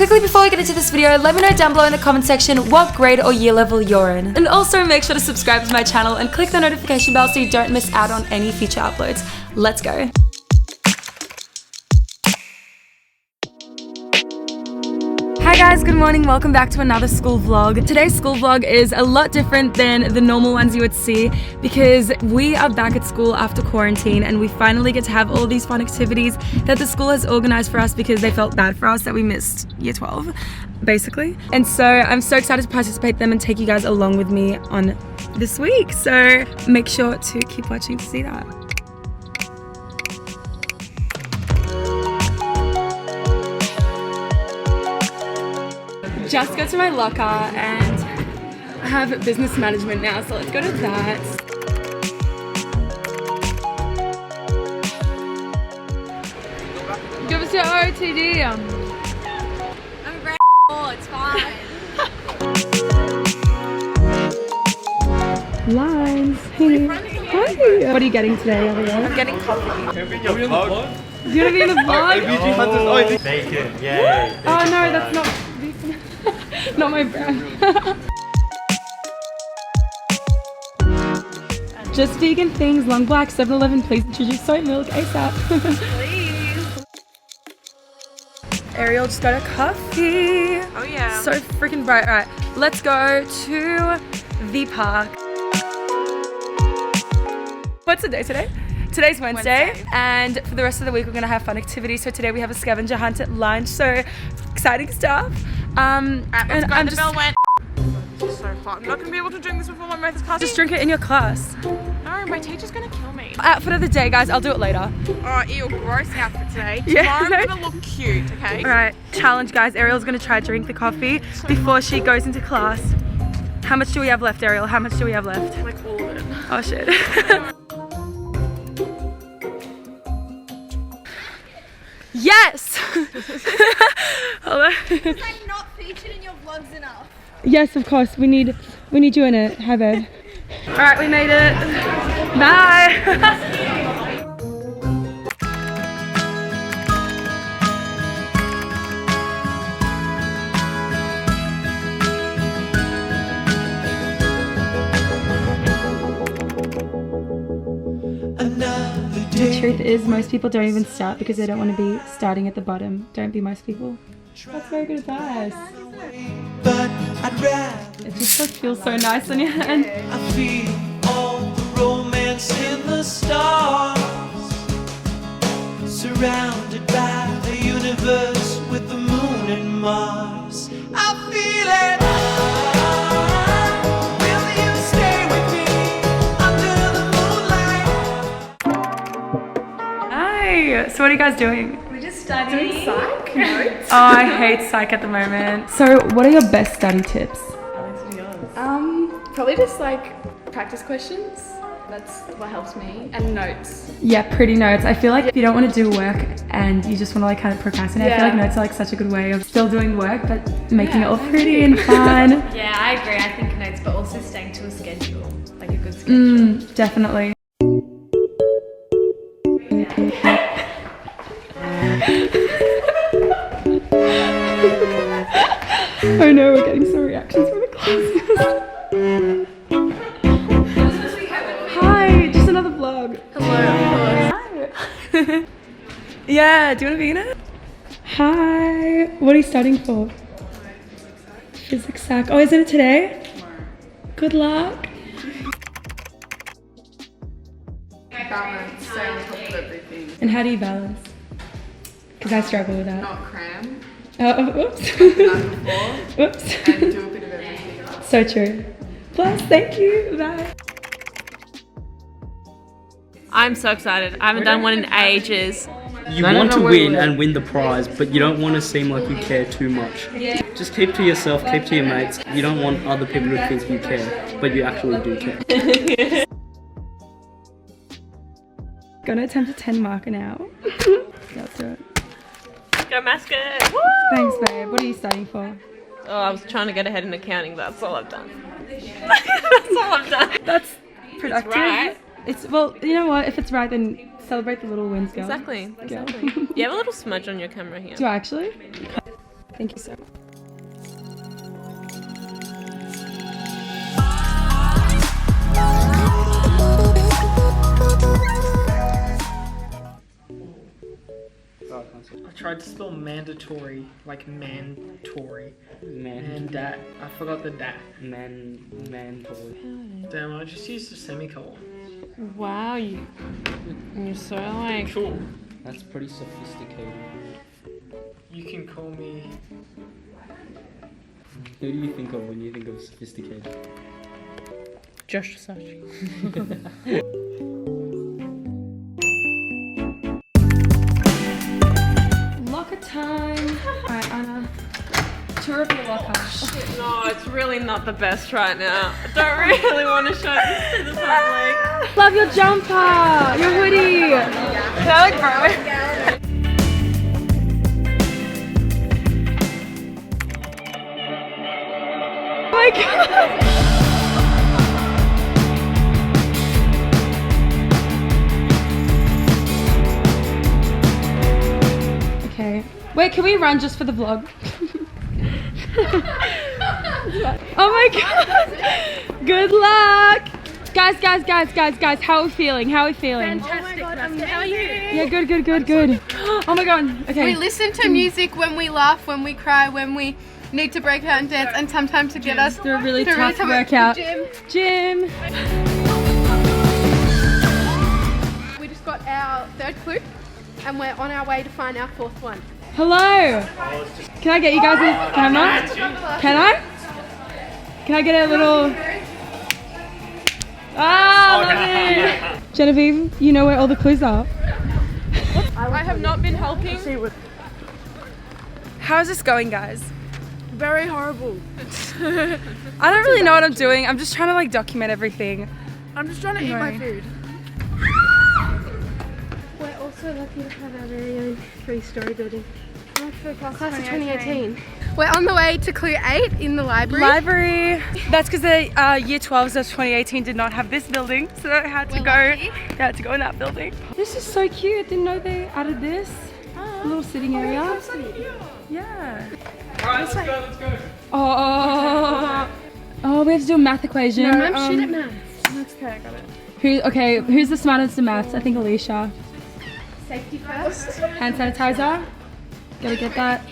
quickly before we get into this video, let me know down below in the comment section what grade or year level you're in. And also make sure to subscribe to my channel and click the notification bell so you don't miss out on any future uploads. Let's go. Hi guys, good morning, welcome back to another school vlog. Today's school vlog is a lot different than the normal ones you would see because we are back at school after quarantine and we finally get to have all these fun activities that the school has organized for us because they felt bad for us that we missed year 12, basically. And so I'm so excited to participate in them and take you guys along with me on this week. So make sure to keep watching to see that. Just got to my locker and I have business management now, so let's go to that. Give us your OOTD. I'm a grand it's fine. Lines. Hey. Hi. What are you getting today, everyone? I'm getting coffee. Do you want Do you want to be in the vlog? Bacon, yay. Oh no, that's not not my brand. Just vegan things, long black, 7-Eleven, please introduce soy milk ASAP. Please. Ariel just got a coffee. Oh yeah. So freaking bright. Alright, let's go to the park. What's the day today? Today's Wednesday, and for the rest of the week we're gonna have fun activities. So today we have a scavenger hunt at lunch, so exciting stuff. And I'm the bell went. So hot. I'm not gonna be able to drink this before my mouth is cut. Just drink it in your class. No, my teacher's gonna kill me. Outfit of the day, guys. I'll do it later. Oh, ew, gross outfit today. Yeah, Tomorrow I'm gonna look cute, okay? Alright, challenge, guys. Ariel's gonna try to drink the coffee before she goes into class. How much do we have left, Ariel? How much do we have left? Like all of it. Oh shit. Yes! Hello. It's like not featured in your vlogs enough. Yes, of course. We need you in it. Hi, babe. Alright, we made it. Bye! The truth is, most people don't even start because they don't want to be starting at the bottom. Don't be most people. That's very good advice. It just like feels so nice on your hand. I feel all the romance in the stars, surrounded by the universe with the moon and Mars. I feel it. So what are you guys doing? We're just studying psych notes. Oh, I hate psych at the moment. So what are your best study tips? Probably just like practice questions. That's what helps me. And notes. Yeah, pretty notes. I feel like if you don't want to do work and you just want to like kind of procrastinate, I feel like notes are like such a good way of still doing work but making it all pretty and fun. Yeah, I agree. I think notes, but also staying to a schedule, like a good schedule. Definitely. Oh no, we're getting some reactions from the classes. Hi, just another vlog. Hello. Hi. Yeah, do you want to be in it? Hi. What are you studying for? Physics Sac. Oh, isn't it today? Good luck. Balance, stay on top of everything. And how do you balance? Because I struggle with that. Not cram. Oops. Before, Oops. and do a bit of everything. So true. Plus, thank you. Bye. I'm so excited. I haven't done one in ages. You want to win and win the prize, but you don't want to seem like you care too much. Yeah. Just keep to yourself, keep to your mates. You don't want other people to think you care, but you actually do care. Gonna attempt a 10 marker now. Let's do it. Go Mascot! Thanks, babe. What are you studying for? Oh, I was trying to get ahead in accounting, but that's all I've done. That's all I've done. That's productive. right. It's, well, you know what? If it's right, then celebrate the little wins, girl. Exactly. Girl. You have a little smudge on your camera here. Do I actually? Thank you so much. I tried to spell mandatory, like mandatory. And dat. I forgot the dat. Mandatory. Damn, I just used a semicolon. Wow, you're so like. Cool. That's pretty sophisticated. You can call me. Who do you think of when you think of sophisticated? Josh such. Locker time. Alright, Anna. Tour of the locker. No, it's really not the best right now. I don't really want to show this to the public. Love your jumper, your hoodie. Thank bro. Oh my god. Okay. Wait, can we run just for the vlog? Oh my god! Good luck! Guys, how are we feeling? Fantastic. How are you? Yeah, good. Oh my god, okay. We listen to music when we laugh, when we cry, when we need to break out and dance, and sometimes to get us through a really through tough workout. Gym. We just got our third clue, and we're on our way to find our fourth one. Hello! Can I get you guys in camera? Can I? Can I get a little... Ah, love it! Genevieve, you know where all the clues are. I have not been helping. How's this going, guys? Very horrible. I don't really know what I'm doing. I'm just trying to like document everything. I'm just trying to eat my food. We're also lucky to have our very own 3-story building. Class of 2018. We're on the way to clue 8 in the library. That's because the year 12s of 2018 did not have this building, so I had to go in that building. This is so cute. Didn't know they added this. A little sitting area. Yeah. Alright, let's go. Oh, we have to do a math equation. No, I'm shit at maths. Okay, I got it. Who's the smartest in maths? I think Alicia. Safety first. Hand sanitizer. Gotta get that.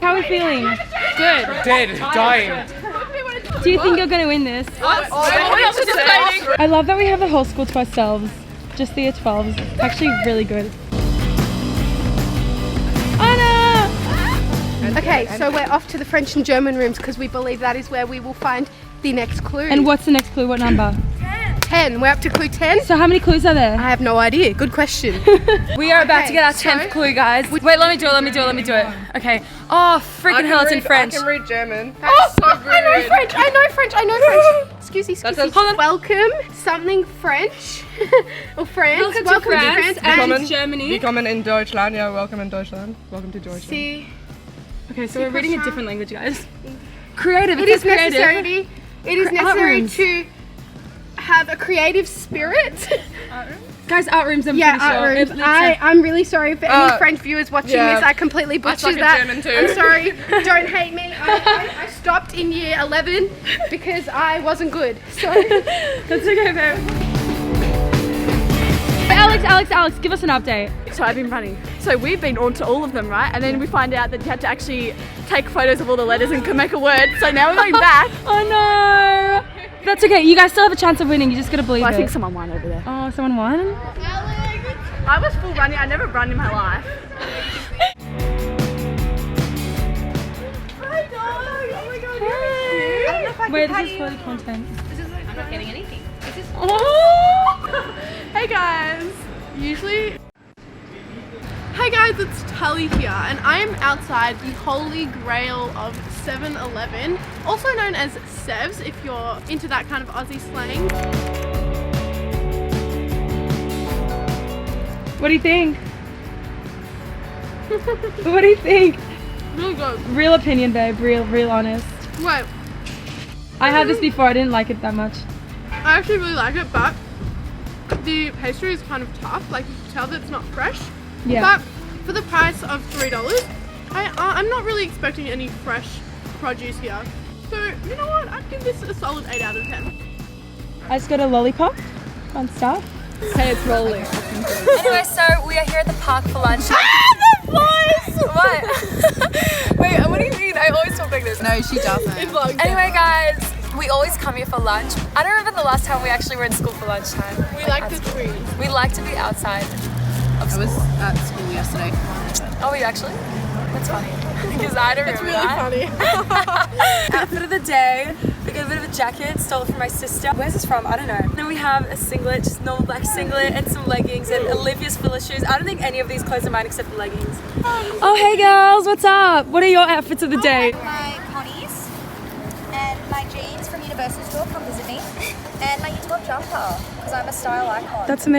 How are we feeling? Good. Dead, dying. Do you think you're gonna win this? I love that we have the whole school to ourselves. Just the year 12s. It's actually really good. Anna! Okay, so we're off to the French and German rooms because we believe that is where we will find the next clue. And what's the next clue? What number? 10. We're up to clue 10. So how many clues are there? I have no idea. Good question. We are about to get our so- 10th clue, guys. Wait, let me do it. Okay. Oh, freaking hell, it's in French. I can read German. Oh, I know French. Excuse me. Hold on. Welcome, something French. Or France. Welcome to France and Germany. Willkommen in Deutschland. Yeah, welcome in Deutschland. Welcome to Deutschland. See, Okay, so we're reading a different language, guys. Creative. it is necessary. It is Art necessary rooms. to have a creative spirit. Guys, art rooms, I'm Yeah, pretty art sure. rooms. I'm really sorry for any French viewers watching this. I completely butchered suck at that. German too. I'm sorry. Don't hate me. I stopped in year 11 because I wasn't good. So That's okay, babe. Alex, give us an update. So I've been running. So we've been on to all of them, right? And then we find out that you had to actually take photos of all the letters and make a word. So now we're going back. Oh no! That's okay. You guys still have a chance of winning. You just gotta believe Well, it. I think someone won over there. Oh, someone won? I was full running. I never run in my life. Wait, this is for the content. I'm not getting anything. Oh! hey guys, Hey guys, it's Tully here, and I am outside the holy grail of 7-Eleven, also known as Sevs if you're into that kind of Aussie slang. What do you think? What do you think? Really good. Real opinion, babe. Real honest. Wait, I had this before. I didn't like it that much. I actually really like it, but the pastry is kind of tough. Like you can tell that it's not fresh. Yeah. But for the price of $3, I'm not really expecting any fresh produce here. So, you know what? I'd give this a solid 8 out of 10. I just got a lollipop. Fun stuff. Hey, it's rolling. Anyway, so we are here at the park for lunch. What? Wait, what do you mean? I always talk like this. No, she doesn't. Anyway, guys, we always come here for lunch. I don't remember the last time we actually were in school for lunchtime. We like the trees. We like to be outside of school. I was at school yesterday. Oh, were you actually? That's funny. Because I don't remember that. It's really funny. Outfit of the day. We got a bit of a jacket, stole it from my sister. Where's this from? I don't know. Then we have a singlet, just normal black singlet, and some leggings, and Olivia's full of shoes. I don't think any of these clothes are mine except the leggings. Oh, hey girls, what's up? What are your outfits of the day? My Connies and my jeans from Universal Store, come visit me, and my U12 jumper, because I'm a style icon. That's amazing.